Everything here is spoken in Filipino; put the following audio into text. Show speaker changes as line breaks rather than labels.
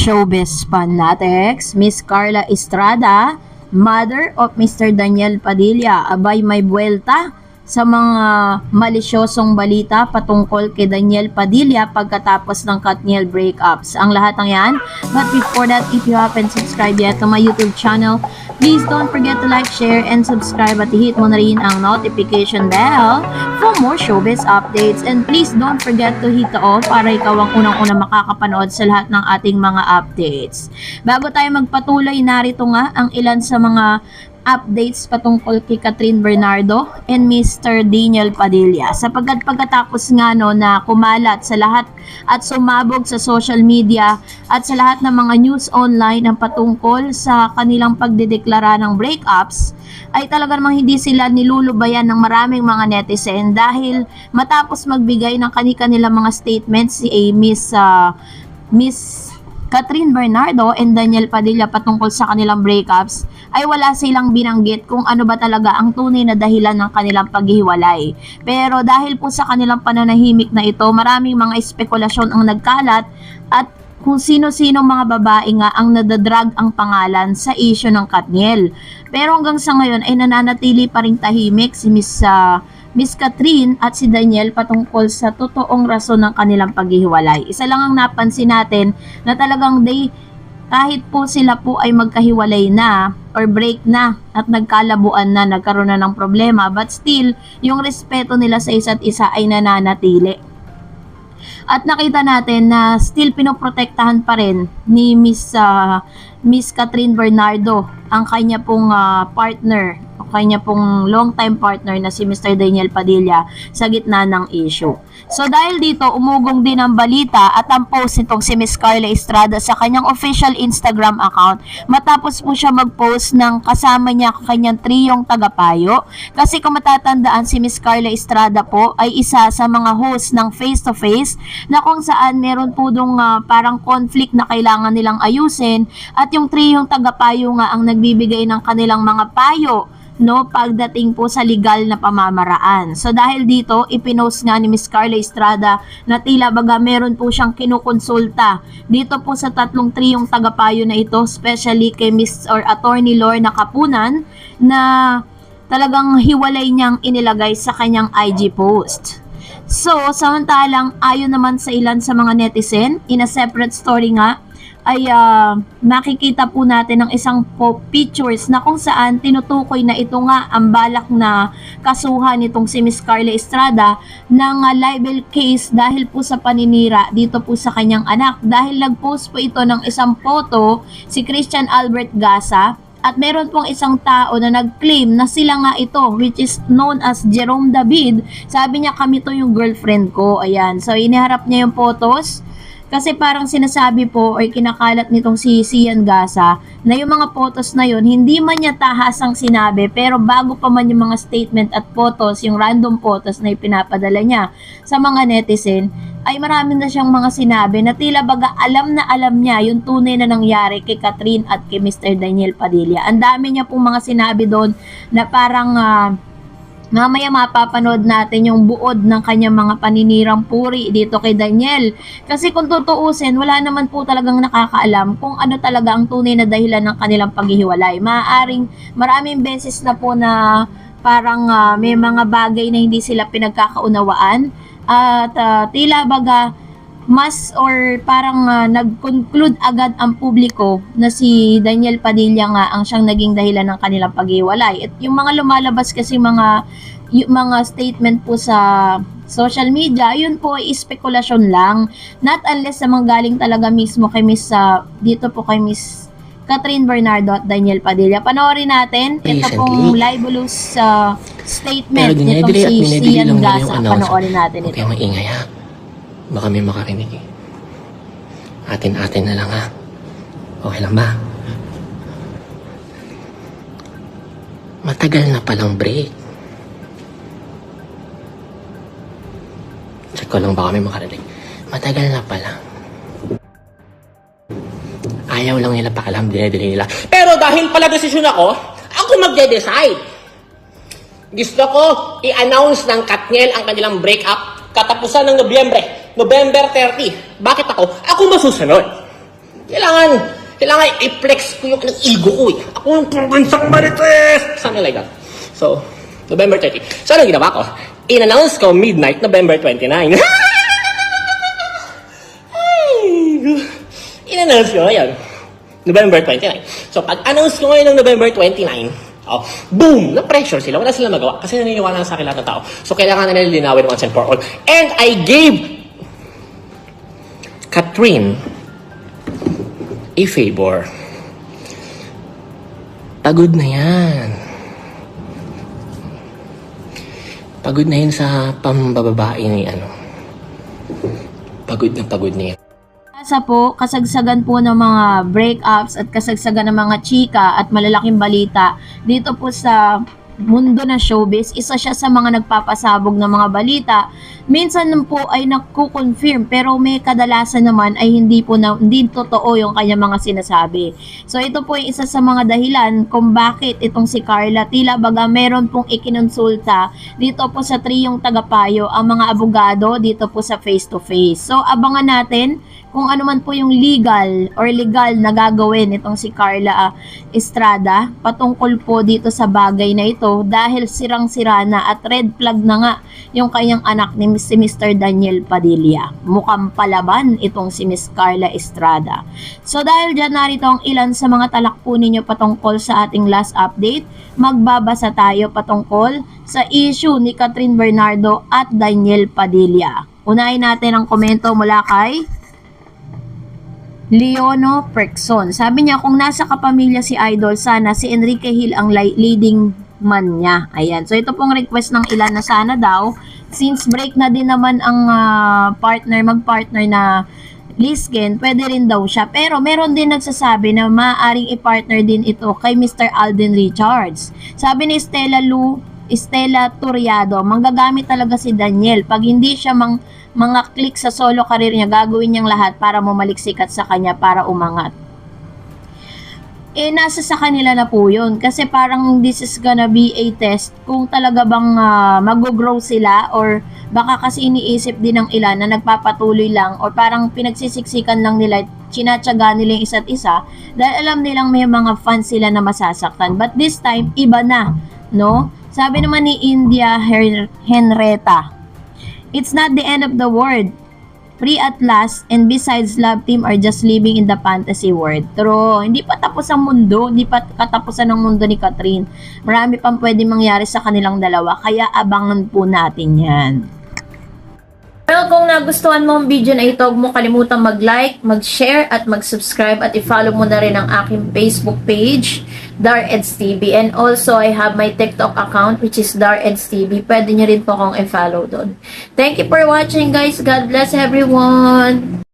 Showbiz Fanatics, Miss Carla Estrada, mother of Mr. Daniel Padilla, abay may buwelta sa mga malisyosong balita patungkol kay Daniel Padilla pagkatapos ng Katniel breakups. Ang lahat ng yan. But before that, if you haven't subscribed yet to my YouTube channel, please don't forget to like, share, and subscribe at hit mo na rin ang notification bell for more showbiz updates. And please don't forget to hit the all para ikaw ang unang-una makakapanood sa lahat ng ating mga updates. Bago tayo magpatuloy, narito nga ang ilan sa mga updates patungkol kay Catherine Bernardo and Mr. Daniel Padilla. Sapagkat pagkatapos nga na kumalat sa lahat at sumabog sa social media at sa lahat ng mga news online ang patungkol sa kanilang pagdedeklara ng breakups, ay talaga namang hindi sila nilulubayan ng maraming mga netizen dahil matapos magbigay ng kanilang mga statements si Miss Catherine Bernardo and Daniel Padilla patungkol sa kanilang breakups, ay wala silang binanggit kung ano ba talaga ang tunay na dahilan ng kanilang paghihiwalay. Pero dahil po sa kanilang pananahimik na ito, maraming mga espekulasyon ang nagkalat at kung sino-sino mga babae nga ang nadadrag ang pangalan sa issue ng Katniel. Pero hanggang sa ngayon ay nananatili pa rin tahimik si Miss Catherine at si Daniel patungkol sa totoong rason ng kanilang paghihiwalay. Isa lang ang napansin natin na talagang kahit po sila po ay magkahiwalay na or break na at nagkalabuan na, nagkaroon na ng problema, but still, yung respeto nila sa isa't isa ay nananatili. At nakita natin na still pinoprotektahan pa rin ni Miss Catherine Bernardo ang kanya pong partner, o kanya pong long time partner na si Mr. Daniel Padilla sa gitna ng issue. So dahil dito, umugong din ang balita at ang post nitong si Miss Carla Estrada sa kanyang official Instagram account matapos po siya mag-post ng kasama niya kanyang triyong tagapayo. Kasi kung matatandaan, si Miss Carla Estrada po ay isa sa mga host ng Face to Face na kung saan meron po dong parang conflict na kailangan nilang ayusin at yung triyong tagapayo nga ang nagbibigay ng kanilang mga payo pagdating po sa legal na pamamaraan. So dahil dito, ipinost nga ni Miss Carla Estrada na tila baga meron po siyang kinukonsulta dito po sa tatlong triyong tagapayo na ito, especially kay Miss or Attorney Lorna Capunan, na talagang hiwalay niyang inilagay sa kanyang IG post. So, samantalang ayon naman sa ilan sa mga netizen, in a separate story nga, ay makikita po natin ng isang pictures na kung saan tinutukoy na ito nga ang balak na kasuhan nitong si Miss Carla Estrada ng libel case dahil po sa paninira dito po sa kanyang anak. Dahil nag-post po ito ng isang photo si Christian Albert Gasa at meron pong isang tao na nag-claim na sila nga ito, which is known as Jerome David. Sabi niya, kami to yung girlfriend ko. Ayan. So, iniharap niya yung photos. Kasi parang sinasabi po or kinakalat nitong si Sian Gasa na yung mga photos na yun, hindi man niya tahasang sinabi, pero bago pa man yung mga statement at photos, yung random photos na ipinapadala niya sa mga netizen, ay marami na siyang mga sinabi na tila baga alam na alam niya yung tunay na nangyari kay Catherine at kay Mr. Daniel Padilla. Ang dami niya pong mga sinabi doon na parang mamaya mapapanood natin yung buod ng kanyang mga paninirang puri dito kay Daniel. Kasi kung tutuusin, wala naman po talagang nakakaalam kung ano talaga ang tunay na dahilan ng kanilang paghihiwalay. Maaaring maraming beses na po na parang may mga bagay na hindi sila pinagkakaunawaan at tila baga mas or parang nag-conclude agad ang publiko na si Daniel Padilla nga ang siyang naging dahilan ng kanilang paghiwalay. At yung mga lumalabas kasi yung mga statement po sa social media, yun po ay spekulasyon lang. Not unless na manggaling talaga mismo kay dito po kay Miss Catherine Bernardo at Daniel Padilla. Panoorin natin ito pong libelous statement nitong si Sian Gasa. Panoorin natin ito.
Okay, maingay ha. Baka may makarinig eh. Atin-atin na lang ha. Okay lang ba? Matagal na palang break. Check ko lang baka may makarinig. Matagal na pala. Ayaw lang nila paalam, dinedeli nila. Pero dahil pala desisyon ako magde-decide. Gusto ko i-announce ng Katniel ang kanilang breakup katapusan ng November 30. Bakit ako? Ako masusunod. Kailangan i-flex ko yung ego ko eh. Ako yung probinsang Marites! Something like that. So, November 30. So, anong ginawa ko? In-announce ko midnight, November 29. In-announce ko ngayon, November 29. So, pag-announce ko ngayon ng November 29, oh, boom! Na-pressure sila. Wala silang magawa kasi naniniwala sa akin lahat ng tao. So, kailangan na nila linawin once and for all. And I gave Catherine a favor. Pagod na yan. Pagod na yun sa pambababae ni ano. Pagod na yan.
Sa po, kasagsagan po ng mga breakups at kasagsagan ng mga chika at malalaking balita dito po sa mundo na showbiz, isa siya sa mga nagpapasabog ng mga balita. Minsan po ay nakukonfirm pero may kadalasan naman ay hindi totoo yung kanya mga sinasabi. So ito po yung isa sa mga dahilan kung bakit itong si Carla tila baga meron pong ikinonsulta dito po sa triyong tagapayo ang mga abogado dito po sa face to face. So abangan natin kung ano man po yung legal na gagawin itong si Carla Estrada patungkol po dito sa bagay na ito dahil sirang-sira na at red flag na nga yung kanyang anak ni si Mr. Daniel Padilla. Mukhang palaban itong si Miss Carla Estrada. So dahil dyan narito ang ilan sa mga talakpo ninyo patungkol sa ating last update, magbabasa tayo patungkol sa issue ni Catherine Bernardo at Daniel Padilla. Unahin natin ang komento mula kay Leono Perkson. Sabi niya, kung nasa kapamilya si Idol, sana si Enrique Hill ang leading man niya. Ayan. So, ito pong request ng ilan na sana daw, since break na din naman ang mag-partner na Lisken, pwede rin daw siya. Pero meron din nagsasabi na maaaring i-partner din ito kay Mr. Alden Richards. Sabi ni Stella Turiado, manggagamit talaga si Daniel. Pag hindi siya mga click sa solo career niya, gagawin niyang lahat para mumaliksikat sa kanya para umangat. Nasa sa kanila na po yun. Kasi parang this is gonna be a test kung talaga bang mag-grow sila or baka kasi iniisip din ng ilan na nagpapatuloy lang or parang pinagsisiksikan lang nila, chinatsaga nila yung isa't isa dahil alam nilang may mga fans sila na masasaktan. But this time, iba na, no? Sabi naman ni India Henretta, it's not the end of the world. Free at last, and besides, love team are just living in the fantasy world. Pero hindi pa tapos ang mundo, hindi pa katapusan ng mundo ni Catherine. Marami pang pwede mangyari sa kanilang dalawa, kaya abangan po natin yan. Well, kung nagustuhan mo ang video na ito, huwag mo kalimutang mag-like, mag-share, at mag-subscribe, at i-follow mo na rin ang aking Facebook page, DarEdsTV. And also, I have my TikTok account, which is DarEdsTV. Pwede nyo rin po akong i-follow doon. Thank you for watching, guys. God bless everyone!